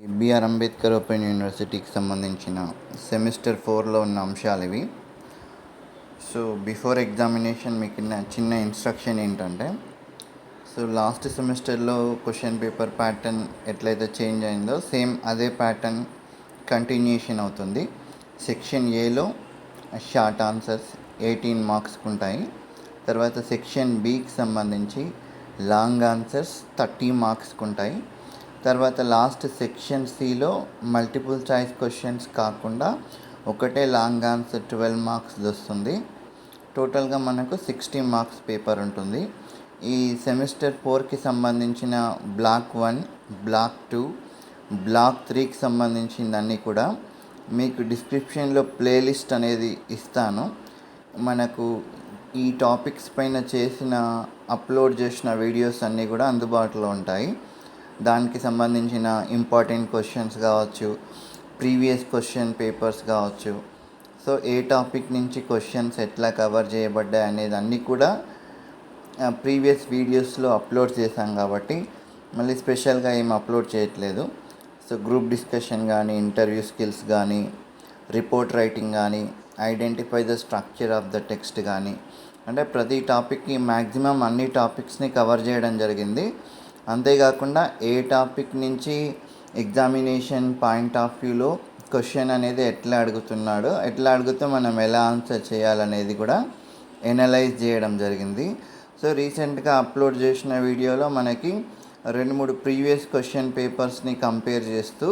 BR Ambedkar open యూనివర్సిటీకి సంబంధించిన semester 4లో ఉన్న అంశాలు ఇవి. సో బిఫోర్ ఎగ్జామినేషన్ మీకు చిన్న ఇన్స్ట్రక్షన్ ఏంటంటే, సో లాస్ట్ సెమిస్టర్లో క్వశ్చన్ పేపర్ ప్యాటర్న్ ఎట్లయితే చేంజ్ అయిందో సేమ్ అదే ప్యాటర్న్ కంటిన్యూషన్ అవుతుంది. సెక్షన్ ఏలో షార్ట్ ఆన్సర్స్ 18 మార్క్స్కి ఉంటాయి. తర్వాత సెక్షన్ బికి సంబంధించి లాంగ్ ఆన్సర్స్ 30 మార్క్స్కి ఉంటాయి. తర్వాత లాస్ట్ సెక్షన్ సిలో మల్టిపుల్ చాయిస్ క్వశ్చన్స్ కాకుండా ఒకటే లాంగ్ ఆన్సర్ 12 మార్క్స్ వస్తుంది. టోటల్గా మనకు 60 మార్క్స్ పేపర్ ఉంటుంది. ఈ సెమిస్టర్ 4కి సంబంధించిన బ్లాక్ 1, బ్లాక్ 2, బ్లాక్ 3కి సంబంధించిందన్నీ కూడా మీకు డిస్క్రిప్షన్లో ప్లేలిస్ట్ అనేది ఇస్తాను. మనకు ఈ టాపిక్స్ పైన అప్లోడ్ చేసిన వీడియోస్ అన్నీ కూడా అందుబాటులో ఉంటాయి. దానికి సంబంధించిన ఇంపార్టెంట్ క్వశ్చన్స్ కావచ్చు, ప్రీవియస్ క్వశ్చన్ పేపర్స్ కావచ్చు, సో ఏ టాపిక్ నుంచి క్వశ్చన్స్ ఎట్లా కవర్ చేయబడ్డాయి అనేది అన్నీ కూడా ప్రీవియస్ వీడియోస్లో అప్లోడ్ చేశాం కాబట్టి మళ్ళీ స్పెషల్గా ఏం అప్లోడ్ చేయట్లేదు. సో గ్రూప్ డిస్కషన్ కానీ, ఇంటర్వ్యూ స్కిల్స్ కానీ, రిపోర్ట్ రైటింగ్ కానీ, identify the structure of the text కానీ, అంటే ప్రతి టాపిక్కి మ్యాక్సిమం అన్ని టాపిక్స్ని కవర్ చేయడం జరిగింది. అంతేకాకుండా ఏ టాపిక్ నుంచి ఎగ్జామినేషన్ పాయింట్ ఆఫ్ వ్యూలో క్వశ్చన్ అనేది ఎట్లా అడిగితే మనం ఎలా ఆన్సర్ చేయాలనేది కూడా ఎనలైజ్ చేయడం జరిగింది. సో రీసెంట్గా అప్లోడ్ చేసిన వీడియోలో మనకి 2-3 ప్రీవియస్ క్వశ్చన్ పేపర్స్ని కంపేర్ చేస్తూ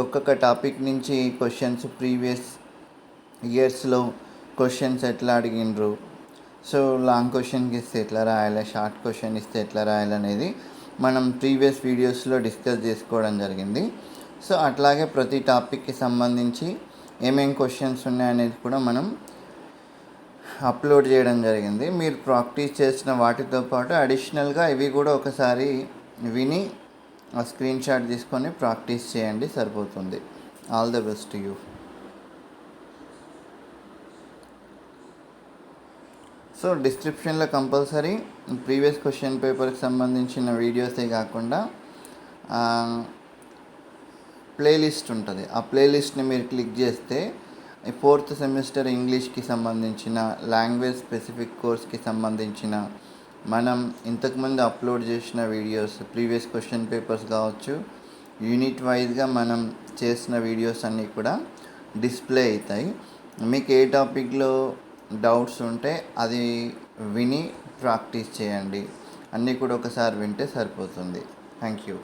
ఒక్కొక్క టాపిక్ నుంచి క్వశ్చన్స్ ప్రీవియస్ ఇయర్స్లో క్వశ్చన్స్ ఎట్లా అడిగిండ్రు, సో లాంగ్ క్వశ్చన్కి ఇస్తే ఎట్లా రాయాలి, షార్ట్ క్వశ్చన్ ఇస్తే ఎట్లా రాయాలనేది మనం ప్రీవియస్ వీడియోస్లో డిస్కస్ చేసుకోవడం జరిగింది. సో అట్లాగే ప్రతి టాపిక్కి సంబంధించి ఏమేం క్వశ్చన్స్ ఉన్నాయనేది కూడా మనం అప్లోడ్ చేయడం జరిగింది. మీరు ప్రాక్టీస్ చేసిన వాటితో పాటు అడిషనల్గా ఇవి కూడా ఒకసారి విని ఆ స్క్రీన్ షాట్ తీసుకొని ప్రాక్టీస్ చేయండి, సరిపోతుంది. All the best to you. So డిస్క్రిప్షన్లో కంపల్సరీ ప్రీవియస్ క్వశ్చన్ పేపర్కి సంబంధించిన వీడియోసే కాకుండా ప్లేలిస్ట్ ఉంటుంది. ఆ ప్లేలిస్ట్ని మీరు క్లిక్ చేస్తే 4th సెమిస్టర్ ఇంగ్లీష్కి సంబంధించిన లాంగ్వేజ్ స్పెసిఫిక్ కోర్స్కి సంబంధించిన మనం ఇంతకుముందు అప్లోడ్ చేసిన వీడియోస్, ప్రీవియస్ క్వశ్చన్ పేపర్స్ కావచ్చు, యూనిట్ వైజ్గా మనం చేసిన వీడియోస్ అన్నీ కూడా డిస్ప్లే అవుతాయి. మీకు ఏ టాపిక్లో డౌట్స్ ఉంటే అది విని ప్రాక్టీస్ చేయండి. అన్నీ కూడా ఒకసారి వింటే సరిపోతుంది. Thank you.